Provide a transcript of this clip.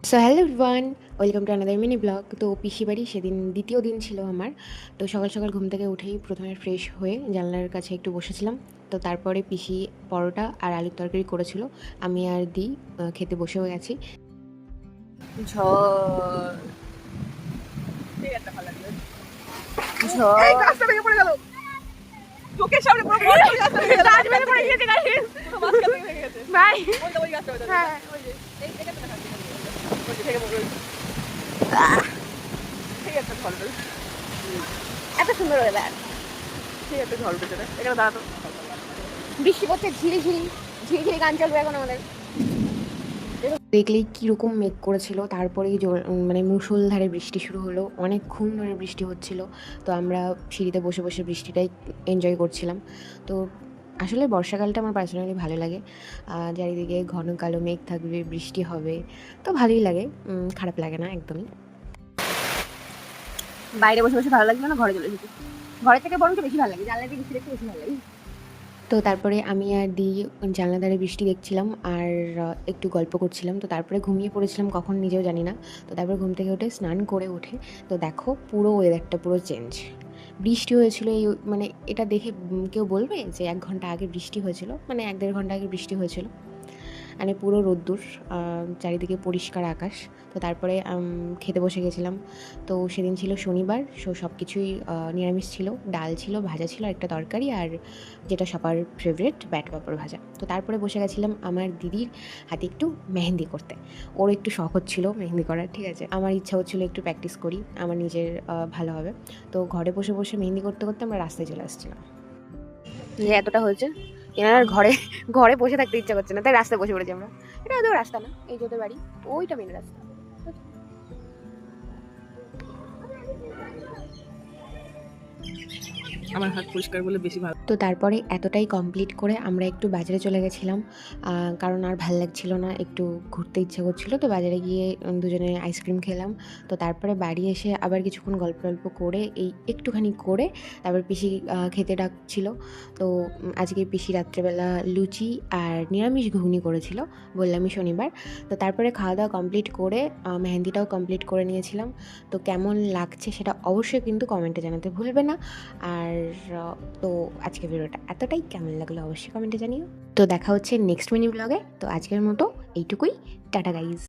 So hello everyone, welcome to another mini blog. তো পিসি বাড়ি সেদিন দ্বিতীয় দিন ছিল আমার। তো সকাল সকাল ঘুম থেকে উঠেই প্রথমে ফ্রেশ হয়ে জানলার কাছে একটু বসেছিলাম। তো তারপরে পিসি পরোটা আর আলুর তরকারি করেছিল। আমি আর দি খেতে বসেও গেছি। ঝড় এই গাছটা ভেঙে পড়ে গেল চোখের সামনে পুরো বড় গাছটা ভেঙে গেল গাছ ভেঙে পড়ে গেছে গাইস পুরো মাঝখান থেকে ভেঙে গেছে ভাই ওই গাছটা ওই হ্যাঁ ওই যে এটা তো দেখা ওই যে ভেঙে পড়ে ঠিক আছে ঝড় এত সুন্দর ওয়েদার, ঠিক আছে ঝড় উঠেছে রে এখানে দাঁড়াতো বৃষ্টি পড়ছে, ঝিরি ঝিরি ঝিরি ঝিরি গান চলবে এখন আমাদের। দেখলেই কীরকম মেঘ করেছিল, তারপরেই মানে মুষলধারে বৃষ্টি শুরু হলো। অনেকক্ষণ ধরে বৃষ্টি হচ্ছিল। তো আমরা সিঁড়িতে বসে বসে বৃষ্টিটাই এনজয় করছিলাম। তো আসলে বর্ষাকালটা আমার পার্সোনালি ভালো লাগে। চারিদিকে ঘন কালো মেঘ থাকবে, বৃষ্টি হবে, তো ভালোই লাগে, খারাপ লাগে না একদমই। বাইরে বসে বসে ভালো লাগছে না, ঘরে চলে এসেছি। ঘরে থেকে বরং বেশি ভালো লাগে, জানলা দিয়ে বৃষ্টি দেখতে বেশি ভালো লাগে। তো তারপরে আমি আর দি জানলা ধারে বৃষ্টি দেখছিলাম আর একটু গল্প করছিলাম। তো তারপরে ঘুমিয়ে পড়েছিলাম কখন নিজেও জানি না। তো তারপরে ঘুম থেকে উঠে স্নান করে উঠে তো দেখো পুরো ওয়েদারটা পুরো চেঞ্জ। বৃষ্টি হয়েছিল এই মানে এটা দেখে কেউ বলবে যে ১ ঘন্টা আগে বৃষ্টি হয়েছিল? মানে ১-১.৫ ঘন্টা আগে বৃষ্টি হয়েছিল। মানে পুরো রোদ্দুর, চারিদিকে পরিষ্কার আকাশ। তো তারপরে খেতে বসে গেছিলাম। তো সেদিন ছিল শনিবার, সব কিছুই নিরামিষ ছিল। ডাল ছিল, ভাজা ছিল, একটা তরকারি আর যেটা সবার ফেভারিট ব্যাট পাঁপড় ভাজা। তো তারপরে বসে গেছিলাম আমার দিদির হাতে একটু মেহেন্দি করতে। ওর একটু শখ হচ্ছিল মেহেন্দি করার, ঠিক আছে? আমার ইচ্ছা হচ্ছিলো একটু প্র্যাকটিস করি, আমার নিজের ভালো হবে। তো ঘরে বসে বসে মেহেন্দি করতে করতে আমরা রাস্তায় চলে আসছিলাম। যে এতটা হয়েছে, এনার ঘরে ঘরে বসে থাকতে ইচ্ছা করছে না, তাই রাস্তায় বসে পড়েছি আমরা। এটা ওদের রাস্তা না, এই যে ওদের বাড়ি, ওইটা মেন রাস্তা। আমার হাত পরিষ্কার বলে বেশি ভালো। তো তারপরে এতটাই কমপ্লিট করে আমরা একটু বাজারে চলে গেছিলাম, কারণ আর ভাল লাগছিল না, একটু ঘুরতে ইচ্ছা করছিল। তো বাজারে গিয়ে দুজনে আইসক্রিম খেলাম। তো তারপরে বাড়ি এসে আবার কিছুক্ষণ গল্প টল্প করে এই একটুখানি করে তারপর পিসি খেতে ডাকছিল। তো আজকে পিসি রাত্রেবেলা লুচি আর নিরামিষ ঘুগনি করেছিল, বললামই শনিবার। তো তারপরে খাওয়া দাওয়া কমপ্লিট করে মেহেন্দিটাও কমপ্লিট করে নিয়েছিলাম। তো কেমন লাগছে সেটা অবশ্যই কিন্তু কমেন্টে জানাতে ভুলবে না। আর তো আজকের ভিডিওটা এতটাই, কেমন লাগলো অবশ্যই কমেন্টে জানিও। তো দেখা হচ্ছে নেক্সট মিনি ব্লগে। তো আজকের মতো এইটুকুই, টাটা গাইজ।